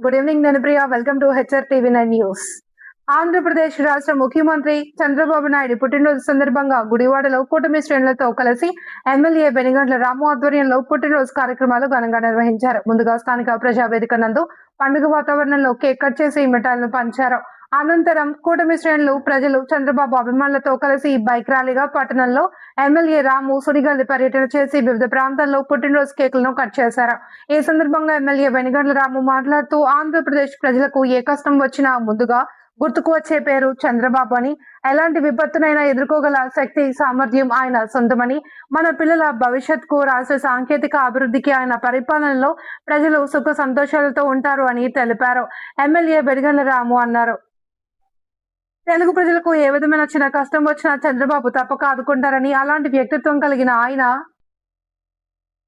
Good evening నేను Priya. Welcome to HRTV9 news. Andhra Pradesh రాష్ట్ర ముఖ్యమంత్రి చంద్రబాబు నాయుడు పుట్టినరోజు సందర్భంగా గుడివాడలో కూటమి శ్రేణులతో కలిసి ఎమ్మెల్యే బెనిగండ్ల రాము ఆధ్వర్యంలో పుట్టినరోజు కార్యక్రమాలు ఘనంగా నిర్వహించారు. ముందుగా స్థానిక ప్రజావేదిక నందు పండుగ వాతావరణంలో కేక్ కట్ చేసి మిఠాయిలను పంచారు. అనంతరం కూటమి శ్రేణులు ప్రజలు చంద్రబాబు అభిమానులతో కలిసి బైక్ ర్యాలీగా పట్టణంలో ఎమ్మెల్యే రాము సుడిగాలి పర్యటన చేసి వివిధ ప్రాంతాల్లో పుట్టినరోజు కేకులను కట్ చేశారు. ఈ సందర్భంగా ఎమ్మెల్యే బెనిగండ్ల రాము మాట్లాడుతూ ఆంధ్రప్రదేశ్ ప్రజలకు ఏ కష్టం వచ్చినా ముందుగా గుర్తుకు వచ్చే పేరు చంద్రబాబు అని, ఎలాంటి విపత్తునైనా ఎదుర్కోగల శక్తి సామర్థ్యం ఆయన సొంతమని, మన పిల్లల భవిష్యత్తుకు రాష్ట్ర సాంకేతిక అభివృద్ధికి ఆయన పరిపాలనలో ప్రజలు సుఖ సంతోషాలతో ఉంటారు అని తెలిపారు. ఎమ్మెల్యే బెనిగండ్ల రాము అన్నారు. తెలుగు ప్రజలకు ఏ విధమైన చిన్న కష్టం వచ్చినా చంద్రబాబు తప్పక ఆదుకుంటారని, అలాంటి వ్యక్తిత్వం కలిగిన ఆయన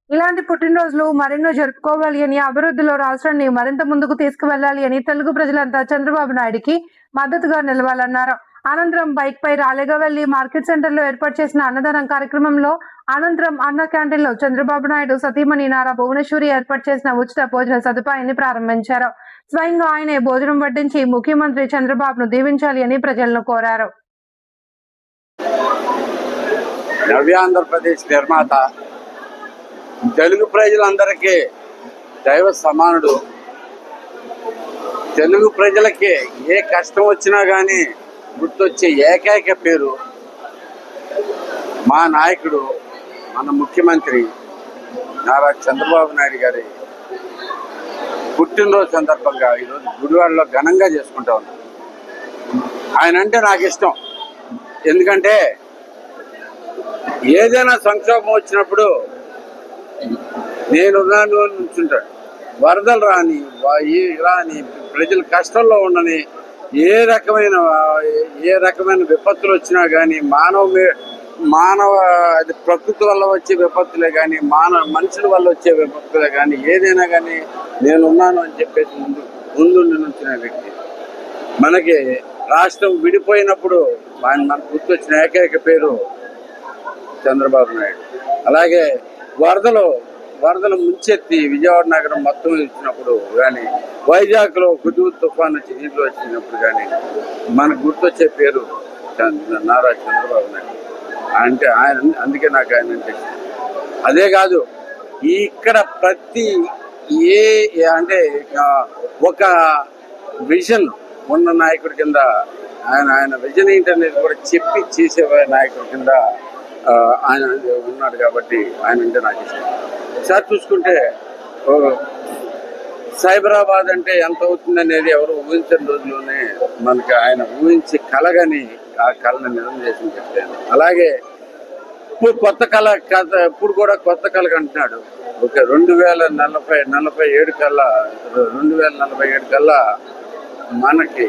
ఇలాంటి పుట్టినరోజులు మరెన్నో జరుపుకోవాలి అని, అభివృద్ధిలో రాష్ట్రాన్ని మరింత ముందుకు తీసుకువెళ్లాలి అని తెలుగు ప్రజలంతా చంద్రబాబు నాయుడికి మద్దతుగా నిలవాలన్నారు. అనంతరం బైక్ పై ర్యాలీగా వెళ్లి మార్కెట్ సెంటర్ లో ఏర్పాటు చేసిన అన్నదానం కార్యక్రమంలో అనంతరం అన్న క్యాంటీన్ లో చంద్రబాబు నాయుడు సతీమణి నారా భువనేశ్వరి ఏర్పాటు చేసిన ఉచిత భోజన సదుపాయాన్ని ప్రారంభించారు. స్వయంగా ఆయనే భోజనం వడ్డించి ముఖ్యమంత్రి చంద్రబాబును దీవించాలి అని ప్రజలను కోరారు. నవ్యాంధ్రప్రదేశ్ నిర్మాత, తెలుగు ప్రజలందరికీ దైవ సమానుడు. తెలుగు ప్రజలకి ఏ కష్టం వచ్చినా కానీ గుర్తొచ్చే ఏకైక పేరు మా నాయకుడు, మన ముఖ్యమంత్రి నారా చంద్రబాబు నాయుడు గారి పుట్టినరోజు సందర్భంగా ఈరోజు గుడివాడలో ఘనంగా చేసుకుంటా ఉన్నాం. ఆయన అంటే నాకు ఇష్టం. ఎందుకంటే ఏదైనా సంక్షోభం వచ్చినప్పుడు నేనున్నాను అని నుంచుంటాడు. వరదలు రాని ప్రజలు కష్టంలో ఉండని, ఏ రకమైన విపత్తులు వచ్చినా కానీ మానవ అది ప్రకృతి వల్ల వచ్చే విపత్తులే కానీ మనుషుల వల్ల వచ్చే విపత్తులే కానీ ఏదైనా కానీ నేనున్నాను అని చెప్పేసి ముందు నుంచిన వ్యక్తి. మనకి రాష్ట్రం విడిపోయినప్పుడు మనకు గుర్తొచ్చిన ఏకైక పేరు చంద్రబాబు నాయుడు. అలాగే వరదలు ముంచెత్తి విజయవాడ నగరం మొత్తం ఇచ్చినప్పుడు కానీ, వైజాగ్లో హుదూద్ తుఫాన్ వచ్చి నీళ్ళు వచ్చినప్పుడు కానీ మనకు గుర్తొచ్చే పేరు నారా చంద్రబాబు నాయుడు. అంటే అందుకే నాకు ఆయన అంటే అదే కాదు, ఇక్కడ ప్రతి అంటే ఒక విజన్ ఉన్న నాయకుడి కింద ఆయన విజన్ ఏంటనేది కూడా చెప్పి చేసే నాయకుడి కింద ఆయన ఉన్నాడు. కాబట్టి ఆయన అంటే నాకు ఇష్టం. ఒకసారి చూసుకుంటే సైబరాబాద్ అంటే ఎంత అవుతుంది అనేది ఎవరు ఊహించిన రోజుల్లోనే మనకి ఆయన ఊహించి కలగని ఆ కళను నిజం చేసి చెప్పాను. అలాగే ఇప్పుడు ఇప్పుడు కూడా కొత్త కళ అంటున్నాడు. ఒక 2047 కల్లా మనకి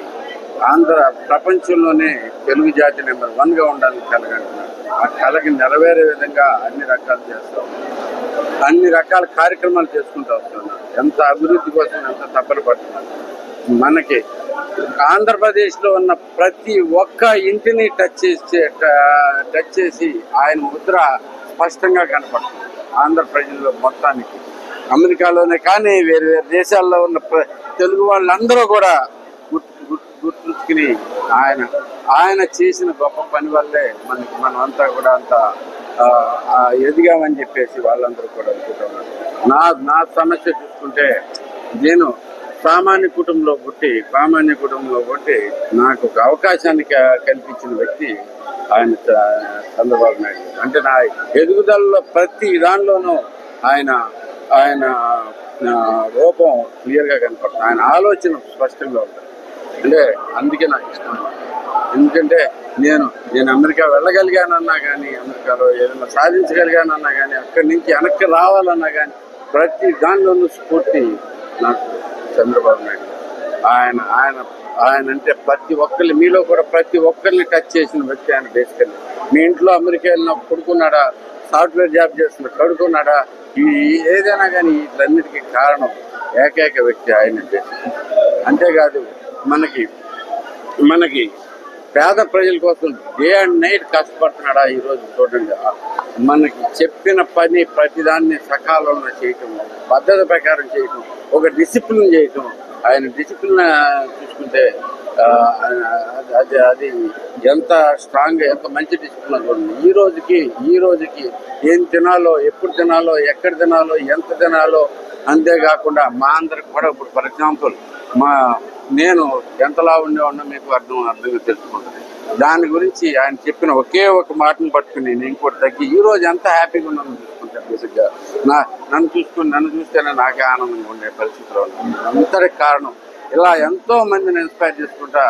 ఆంధ్ర ప్రపంచంలోనే తెలుగు జాతి నెంబర్ 1గా ఉండాలని కలగంటున్నాడు. ఆ కళకి నెరవేరే విధంగా అన్ని రకాలు చేస్తాం, అన్ని రకాల కార్యక్రమాలు చేసుకుంటూ వస్తున్నాం. ఎంత అభివృద్ధి కోసం ఎంత తప్పలు పడుతున్నాం. మనకి ఆంధ్రప్రదేశ్లో ఉన్న ప్రతి ఒక్క ఇంటిని టచ్ చేసి ఆయన ముద్ర స్పష్టంగా కనపడుతుంది ఆంధ్ర ప్రజల్లో మొత్తానికి. అమెరికాలోనే కానీ వేరు దేశాల్లో ఉన్న తెలుగు వాళ్ళందరూ కూడా గుర్తుంచుకుని ఆయన చేసిన గొప్ప పని వల్లే మనమంతా కూడా అంత ఎదిగామని చెప్పేసి వాళ్ళందరూ కూడా అనుకుంటున్నారు. నా సమస్య చూసుకుంటే, నేను సామాన్య కుటుంబంలో పుట్టి నాకు ఒక అవకాశాన్ని కల్పించిన వ్యక్తి ఆయన చంద్రబాబు నాయుడు. అంటే నా ఎదుగుదలలో ప్రతి దానిలోనూ ఆయన రూపం క్లియర్గా కనపడుతుంది. ఆయన ఆలోచన స్పష్టంగా ఉంటుంది. అంటే అందుకే నాకు ఇష్టం. ఎందుకంటే నేను అమెరికా వెళ్ళగలిగానన్నా కానీ, అమెరికాలో ఏదైనా సాధించగలిగానన్నా కానీ, అక్కడి నుంచి వెనక్కి రావాలన్నా కానీ ప్రతి దానిలోనూ స్ఫూర్తి నాకు చంద్రబాబు నాయుడు. ఆయన అంటే ప్రతి ఒక్కరిని, మీలో కూడా ప్రతి ఒక్కరిని టచ్ చేసిన వ్యక్తి ఆయన. బేసికల్లీ మీ ఇంట్లో అమెరికా వెళ్ళిన కొడుకున్నాడా, సాఫ్ట్వేర్ జాబ్ చేస్తున్న కొడుకున్నాడా, ఏదైనా కానీ వీటన్నిటికీ కారణం ఏకైక వ్యక్తి ఆయన. అంతేకాదు మనకి పేద ప్రజల కోసం డే అండ్ నైట్ కష్టపడుతున్నాడా. ఈరోజు చూడండి, మనకి చెప్పిన పని ప్రతిదాన్ని సకాలంలో చేయటం, పద్ధతి ప్రకారం చేయటం, ఒక డిసిప్లిన్ చేయటం, ఆయన డిసిప్లిన్ చూసుకుంటే అది ఎంత స్ట్రాంగ్, ఎంత మంచి డిసిప్లిన్ ఉంది. ఈ రోజుకి ఏం తినాలో, ఎప్పుడు తినాలో, ఎక్కడ తినాలో, ఎంత తినాలో, అంతేకాకుండా మా అందరికి కూడా ఇప్పుడు ఫర్ ఎగ్జాంపుల్ నేను ఎంతలా ఉండేవాడినో మీకు అర్థంగా తెలుసుకుంటుంది. దాని గురించి ఆయన చెప్పిన ఒకే ఒక మాటను పట్టుకుని నేను ఇంకోటి తగ్గి ఈ రోజు ఎంత హ్యాపీగా ఉన్నాను చూసుకుంటాను. బేసిక్గా నన్ను చూస్తేనే నాకే ఆనందంగా ఉండే పరిస్థితిలో అంతటి కారణం ఇలా ఎంతో మందిని ఇన్స్పైర్ చేసుకుంటా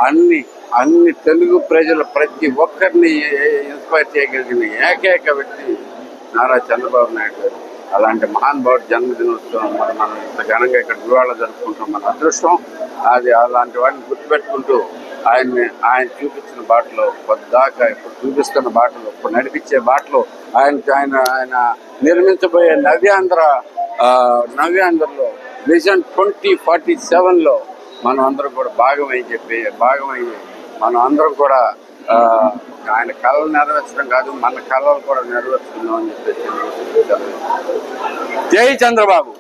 అన్ని తెలుగు ప్రజలు ప్రతి ఒక్కరిని ఇన్స్పైర్ చేయగలిగిన ఏకైక వ్యక్తి నారా చంద్రబాబు నాయుడు గారు. అలాంటి మహానుభావుడు జన్మదినోత్సవం మనం ఇంత ఘనంగా ఇక్కడ గుడివాడలో జరుపుకుంటాం. మన అదృష్టం అది. అలాంటి వాటిని గుర్తుపెట్టుకుంటూ ఆయన చూపించిన బాటలో పొద్దాకా ఇప్పుడు చూపిస్తున్న బాటలో, ఇప్పుడు నడిపించే బాటలో ఆయన నిర్మించబోయే నవ్యాంధ్రలో విజన్ 2047లో మనం అందరం కూడా భాగమయ్యి మనం అందరం కూడా ఆయన కళలు నెరవేర్చడం కాదు, మన కళలు కూడా నెరవేర్చుకుందాం అని చెప్పేసి. జై చంద్రబాబు.